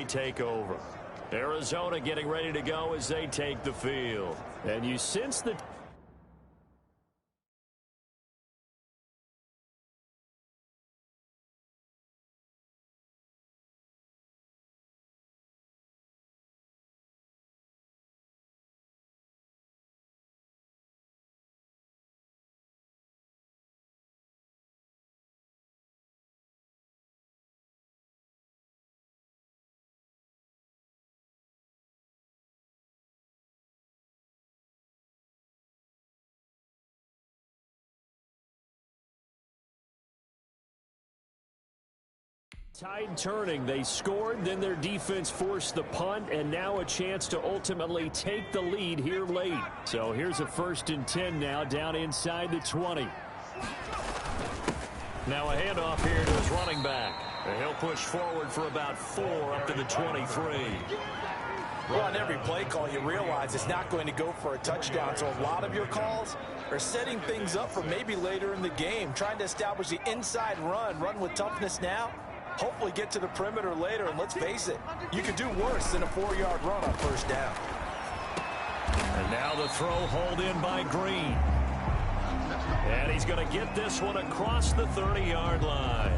they take over. Arizona getting ready to go as they take the field. And you sense the tide turning. They scored, then their defense forced the punt, and now a chance to ultimately take the lead here late. So here's a 1st and 10 now, down inside the 20. Now a handoff here to his running back. And he'll push forward for about 4 up to the 23. Well, on every play call, you realize it's not going to go for a touchdown. So a lot of your calls are setting things up for maybe later in the game, trying to establish the inside run with toughness now. Hopefully get to the perimeter later, and let's face it, you could do worse than a 4-yard run on 1st down. And now the throw hauled in by Green. And he's going to get this one across the 30-yard line.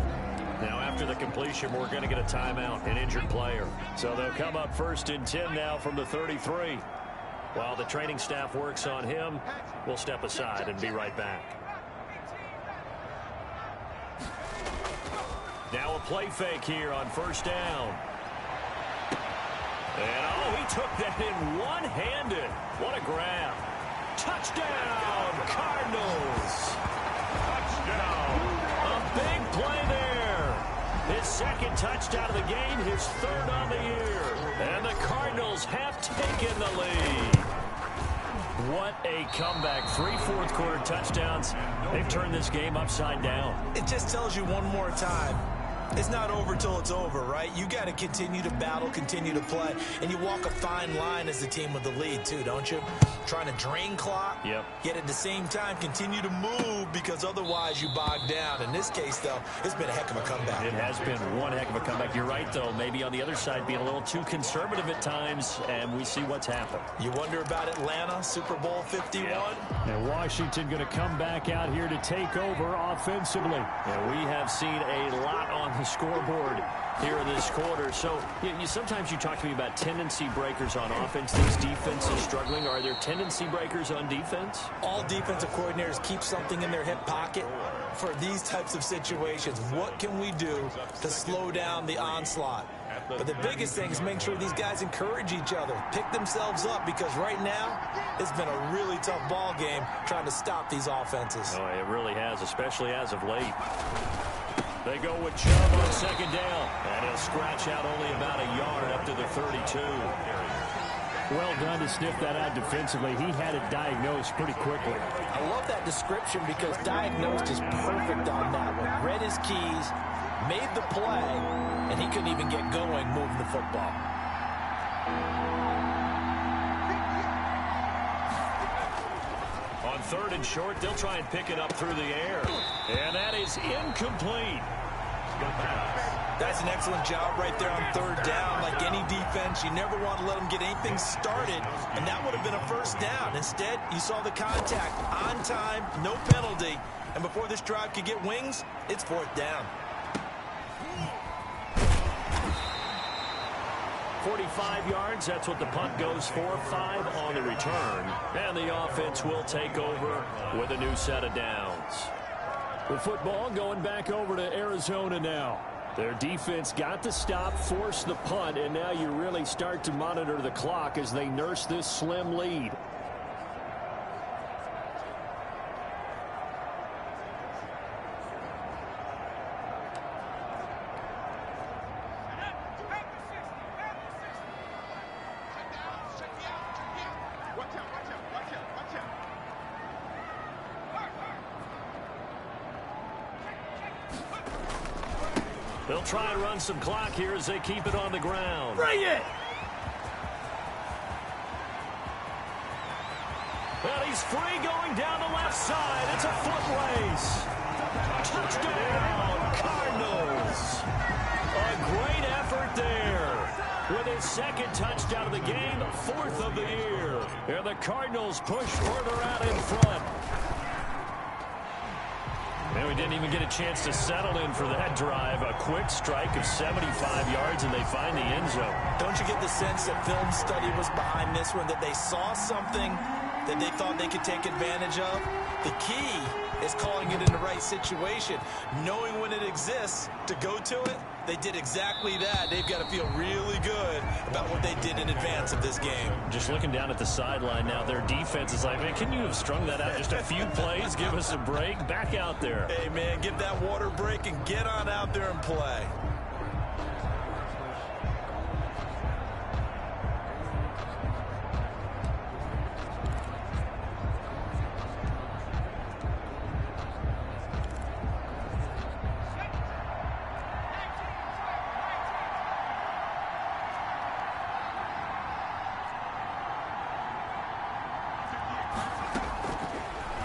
Now after the completion, we're going to get a timeout, an injured player. So they'll come up 1st and 10 now from the 33. While the training staff works on him, we'll step aside and be right back. Now a play fake here on 1st down. And, oh, he took that in one-handed. What a grab. Touchdown, Cardinals. Touchdown. A big play there. His 2nd touchdown of the game, his 3rd on the year. And the Cardinals have taken the lead. What a comeback. 3 fourth-quarter touchdowns. They've turned this game upside down. It just tells you one more time, it's not over till it's over, right? You got to continue to battle, continue to play, and you walk a fine line as the team with the lead too, don't you? Trying to drain clock, yep. Yet at the same time continue to move, because otherwise you bog down. In this case, though, it's been a heck of a comeback. It has been one heck of a comeback. You're right, though. Maybe on the other side being a little too conservative at times, and we see what's happened. You wonder about Atlanta, Super Bowl 51? Yeah. And Washington going to come back out here to take over offensively. And we have seen a lot on the scoreboard here in this quarter. So sometimes you talk to me about tendency breakers on offense. These defenses struggling. Are there tendency breakers on defense? All defensive coordinators keep something in their hip pocket for these types of situations. What can we do to slow down the onslaught? But the biggest thing is make sure these guys encourage each other, pick themselves up, because right now it's been a really tough ball game trying to stop these offenses. Oh, it really has, especially as of late. They go with Chubb on 2nd down, and he'll scratch out only about a yard up to the 32. Well done to sniff that out defensively. He had it diagnosed pretty quickly. I love that description, because diagnosed is perfect on that one. Read his keys, made the play, and he couldn't even get going moving the football. On 3rd and short, they'll try and pick it up through the air. And that is incomplete. That's an excellent job right there on 3rd down. Like any defense, you never want to let them get anything started, and that would have been a 1st down. Instead, you saw the contact on time, no penalty, and before this drive could get wings, it's 4th down. 45 yards, that's what the punt goes for. 5 on the return. And the offense will take over with a new set of downs. The football going back over to Arizona now. Their defense got the stop, forced the punt, and now you really start to monitor the clock as they nurse this slim lead. They'll try and run some clock here as they keep it on the ground. Bring it! Well, he's free going down the left side. It's a foot race. Touchdown, Cardinals. A great effort there. with his second touchdown of the game, fourth of the year. And the Cardinals push further out in front. And we didn't even get a chance to settle in for that drive. A quick strike of 75 yards, and they find the end zone. Don't you get the sense that film study was behind this one, that they saw something that they thought they could take advantage of? The key is calling it in the right situation, knowing when it exists to go to it. They did exactly that. They've got to feel really good about what they did in advance of this game. Just looking down at the sideline now, their defense is like, man, can you have strung that out just a few plays? Give us a break. Back out there. Hey, man, give that water break and get on out there and play.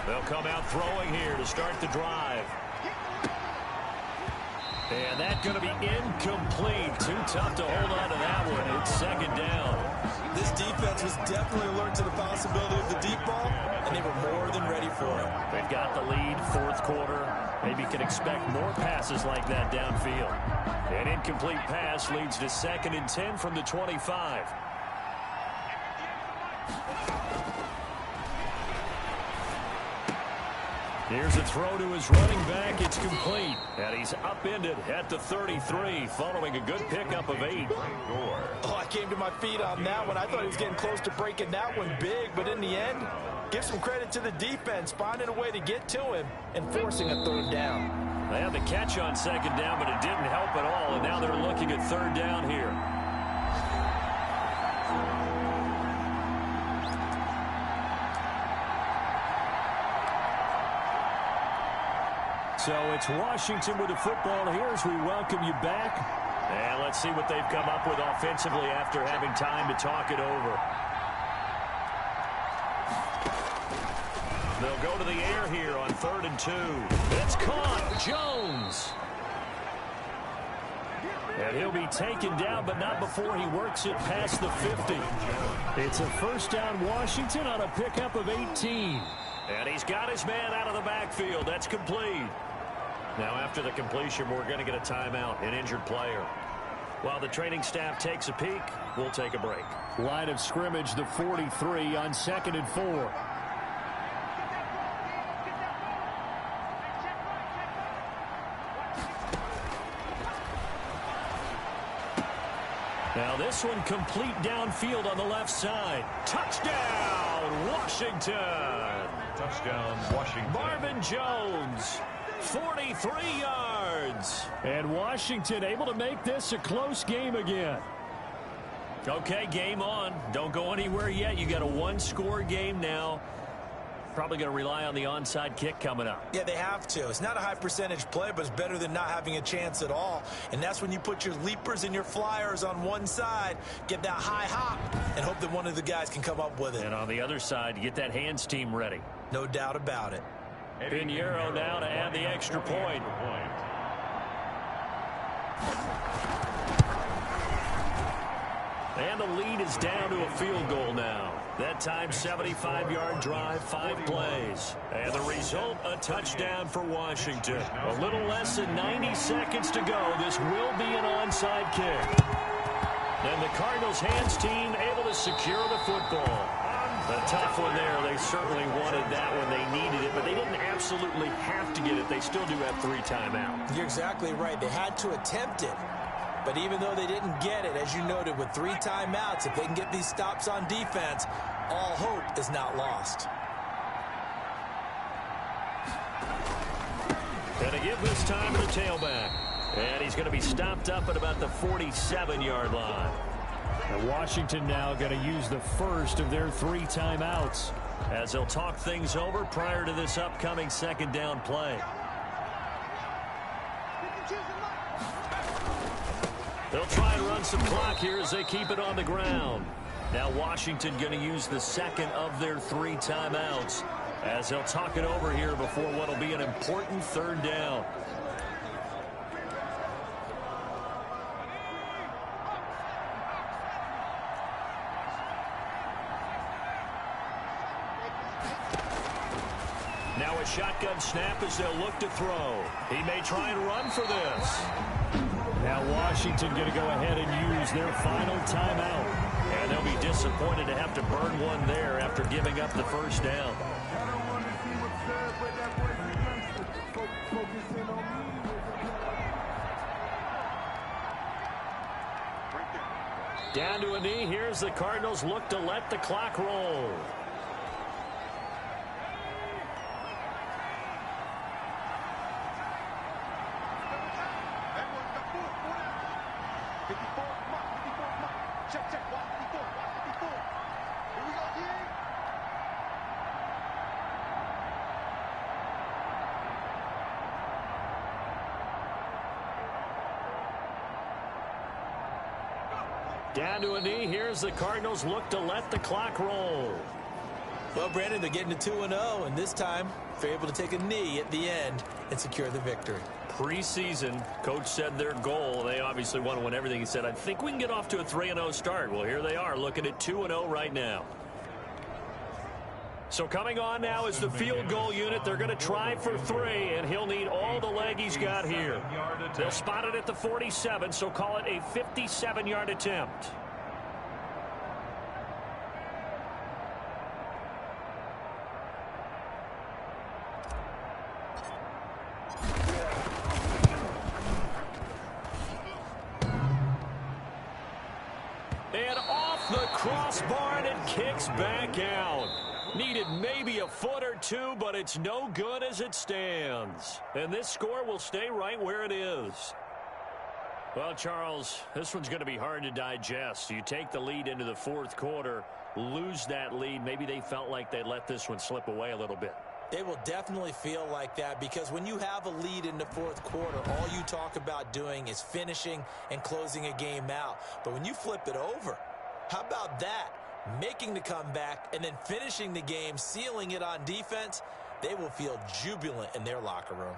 They'll come out throwing here to start the drive. And that's going to be incomplete. Too tough to hold on to that one. It's second down. This defense was definitely alert to the possibility of the deep ball, and they were more than ready for it. They've got the lead, fourth quarter. Maybe can expect more passes like that downfield. An incomplete pass leads to 2nd and 10 from the 25. Here's a throw to his running back. It's complete. And he's upended at the 33 following a good pickup of 8. Oh, I came to my feet on that one. I thought he was getting close to breaking that one big, but in the end, give some credit to the defense, finding a way to get to him and forcing a 3rd down. They had the catch on 2nd down, but it didn't help at all, and now they're looking at 3rd down here. So it's Washington with the football here as we welcome you back. And let's see what they've come up with offensively after having time to talk it over. They'll go to the air here on 3rd and 2. It's caught. Jones. And he'll be taken down, but not before he works it past the 50. It's a 1st down Washington on a pickup of 18. And he's got his man out of the backfield. That's complete. Now after the completion, we're going to get a timeout, an injured player. While the training staff takes a peek, we'll take a break. Line of scrimmage, the 43 on 2nd and 4. Now this one complete downfield on the left side. Touchdown, Washington. Touchdown, Washington. Marvin Jones, 43 yards. And Washington able to make this a close game again. Okay, game on. Don't go anywhere yet. You got a 1-score game now. Probably going to rely on the onside kick coming up. Yeah, they have to. It's not a high percentage play, but it's better than not having a chance at all. And that's when you put your leapers and your flyers on one side, get that high hop, and hope that one of the guys can come up with it. And on the other side, you get that hands team ready. No doubt about it. Pinheiro now to add the extra point. And the lead is down to a field goal now. That time, 75-yard drive, 5 plays. And the result, a touchdown for Washington. A little less than 90 seconds to go. This will be an onside kick. And the Cardinals' hands team able to secure the football. A tough one there. They certainly wanted that one. They needed it, but they didn't absolutely have to get it. They still do have 3 timeouts. You're exactly right. They had to attempt it. But even though they didn't get it, as you noted, with 3 timeouts, if they can get these stops on defense, all hope is not lost. And to give this time to the tailback. And he's going to be stopped up at about the 47-yard line. And Washington now going to use the first of their 3 timeouts as they'll talk things over prior to this upcoming 2nd down play. They'll try and run some clock here as they keep it on the ground. Now Washington going to use the 2nd of their 3 timeouts as they'll talk it over here before what will be an important 3rd down. Now a shotgun snap as they'll look to throw. He may try and run for this. Now Washington going to go ahead and use their final timeout. And they'll be disappointed to have to burn one there after giving up the first down. Down to a knee. Here's the Cardinals look to let the clock roll. Down to a knee. Here's the Cardinals look to let the clock roll. Well, Brandon, they're getting to 2-0, and this time they're able to take a knee at the end and secure the victory. Preseason, coach said their goal, they obviously want to win everything. He said, I think we can get off to a 3-0 start. Well, here they are looking at 2-0 right now. So coming on now is the field goal unit. They're going to try for 3, and he'll need all the leg he's got here. They'll spot it at the 47, so call it a 57-yard attempt. And off the crossbar, and it kicks back out. Needed maybe a foot or two, but it's no good as it stands. And this score will stay right where it is. Well, Charles, this one's going to be hard to digest. You take the lead into the fourth quarter, lose that lead. Maybe they felt like they let this one slip away a little bit. They will definitely feel like that because when you have a lead in the fourth quarter, all you talk about doing is finishing and closing a game out. But when you flip it over, how about that? Making the comeback and then finishing the game, sealing it on defense, they will feel jubilant in their locker room.